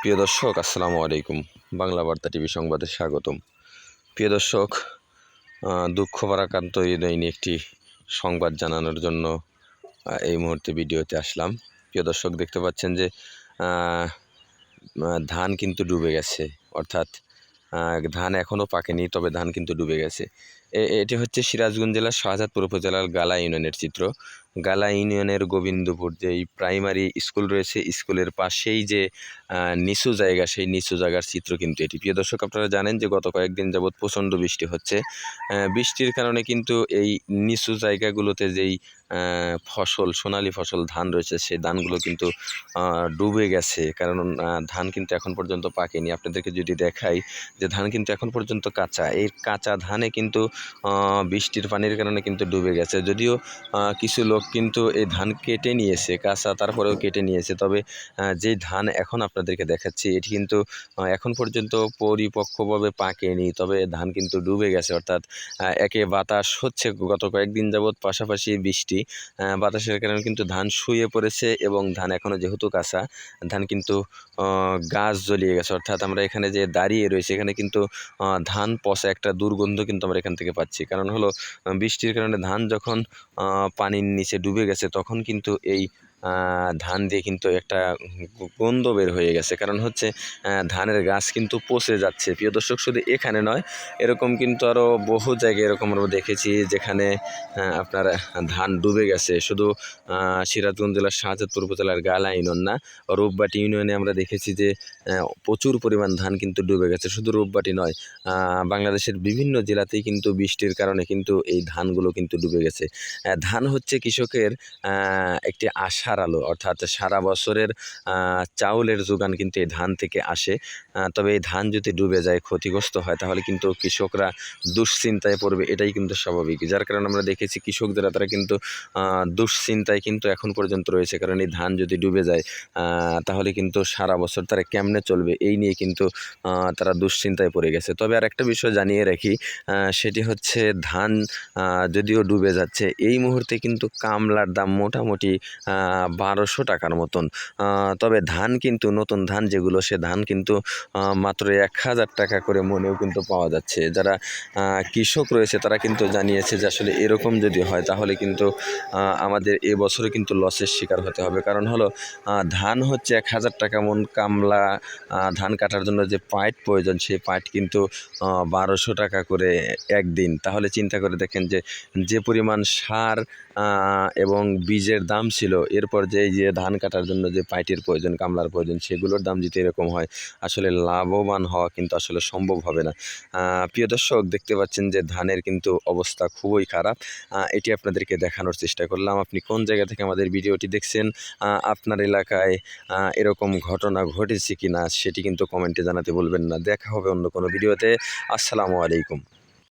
প্রিয় দর্শক, আসসালামু আলাইকুম। বাংলা বার্তা টিভি সংবাদে স্বাগতম। প্রিয় দর্শক, দুঃখ ভারাক্রান্ত হৃদয় নিয়ে একটি সংবাদ জানানোর জন্য এই মুহূর্তে ভিডিওতে আসলাম। প্রিয় দর্শক, দেখতে পাচ্ছেন যে ধান কিন্তু ডুবে গেছে, অর্থাৎ ধান এখনও পাকেনি, তবে ধান কিন্তু ডুবে গেছে। এটি হচ্ছে সিরাজগঞ্জ জেলার শাহজাদপুর উপজেলার গালা ইউনিয়নের চিত্র। গালা ইউনিয়নের গোবিন্দপুর যেই প্রাইমারি স্কুল রয়েছে, স্কুলের পাশেই যে নিচু জায়গা, সেই নিচু জায়গার চিত্র কিন্তু এটি। প্রিয় দর্শক, আপনারা জানেন যে গত কয়েকদিন যাবৎ প্রচণ্ড বৃষ্টি হচ্ছে। বৃষ্টির কারণে কিন্তু এই নিচু জায়গাগুলোতে যেই ফসল, সোনালি ফসল ধান রয়েছে, সেই ধানগুলো কিন্তু ডুবে গেছে। কারণ ধান কিন্তু এখন পর্যন্ত পাকেনি। আপনাদেরকে যদি দেখাই যে ধান কিন্তু এখন পর্যন্ত কাঁচা, এই কাঁচা ধানে কিন্তু বৃষ্টির পানির কারণে কিন্তু ডুবে গেছে। যদিও কিছু লোক কিন্তু এই ধান কেটে নিয়েছে, কাঁচা তারপরেও কেটে নিয়েছে, তবে যেই ধান এখন আপনাদেরকে দেখাচ্ছি এটি কিন্তু এখন পর্যন্ত পরিপক্কভাবে পাকেনি, তবে ধান কিন্তু ডুবে গেছে। অর্থাৎ একে বাতাস হচ্ছে গত কয়েকদিন যাবৎ, পাশাপাশি বৃষ্টি, বাতাসের কারণে কিন্তু ধান শুয়ে পড়েছে এবং ধান এখনও যেহেতু কাঁচা, ধান কিন্তু গাছ জ্বলিয়ে গেছে। অর্থাৎ আমরা এখানে যে দাঁড়িয়ে রয়েছে, এখানে কিন্তু ধান পচা একটা দুর্গন্ধ কিন্তু আমরা এখান থেকে পাচ্ছি। কারণ হলো বৃষ্টির কারণে ধান যখন পানির নিচে ডুবে গেছে, তখন কিন্তু এই ধান দিয়ে কিন্তু একটা গন্ধ বের হয়ে গেছে। কারণ হচ্ছে ধানের গাছ কিন্তু পচে যাচ্ছে। প্রিয় দর্শক, শুধু এখানে নয়, এরকম কিন্তু আরও বহু জায়গায় এরকম আমরা দেখেছি যেখানে আপনার ধান ডুবে গেছে। শুধু সিরাজগঞ্জ জেলার শাহজাদপুর উপজেলার গালা ইউনিয়ন না, রূপবাটি ইউনিয়নে আমরা দেখেছি যে প্রচুর পরিমাণ ধান কিন্তু ডুবে গেছে। শুধু রূপবাটি নয়, বাংলাদেশের বিভিন্ন জেলাতেই কিন্তু বৃষ্টির কারণে কিন্তু এই ধানগুলো কিন্তু ডুবে গেছে। ধান হচ্ছে কৃষকের একটি আশার আলো, অর্থাৎ সারা বছরের চাউলের যোগান কিন্তু এই ধান থেকে আসে। তবে এই ধান যদি ডুবে যায়, ক্ষতিগ্রস্ত হয়, তাহলে কিন্তু কৃষকরা দুশ্চিন্তায় পড়বে, এটাই কিন্তু স্বাভাবিক। যার কারণে আমরা দেখেছি কৃষকদের তারা কিন্তু দুশ্চিন্তায় কিন্তু এখন পর্যন্ত রয়েছে। কারণ এই ধান যদি ডুবে যায়, তাহলে কিন্তু সারা বছর তারা কেমনে চলবে, এই নিয়ে কিন্তু তারা দুশ্চিন্তায় পড়ে গেছে। তবে আর একটা বিষয় জানিয়ে রাখি, সেটি হচ্ছে ধান যদিও ডুবে যাচ্ছে, এই মুহূর্তে কিন্তু কামলার দাম মোটামুটি 1200 টাকার মতন। তবে ধান কিন্তু নতুন ধান যেগুলো, সে ধান কিন্তু মাত্র 1000 টাকা করে মনেও কিন্তু পাওয়া যাচ্ছে। যারা কৃষক রয়েছে তারা কিন্তু জানিয়েছে যে আসলে এরকম যদি হয়, তাহলে কিন্তু আমাদের এবছরে কিন্তু লসের শিকার হতে হবে। কারণ হলো ধান হচ্ছে 1000 টাকা মন, কামলা ধান কাটার জন্য যে পাইট প্রয়োজন, সেই পাইট কিন্তু 1200 টাকা করে একদিন। তাহলে চিন্তা করে দেখেন যে যে পরিমাণ সার এবং বীজের দাম ছিল, এরপর যে ধান কাটার জন্য যে পাইটের প্রয়োজন, কামলার প্রয়োজন, সেগুলোর দাম যদি এরকম হয়, আসলে লাভবান হওয়া কিন্তু আসলে সম্ভব হবে না। প্রিয় দর্শক, দেখতে পাচ্ছেন যে ধানের কিন্তু অবস্থা খুবই খারাপ। এটি আপনাদেরকে দেখানোর চেষ্টা করলাম। আপনি কোন জায়গা থেকে আমাদের ভিডিওটি দেখছেন, আপনার এলাকায় এরকম ঘটনা ঘটেছে কি না, সেটি কিন্তু কমেন্টে জানাতে বলবেন না। দেখা হবে অন্য কোনো ভিডিওতে। আসসালামু আলাইকুম।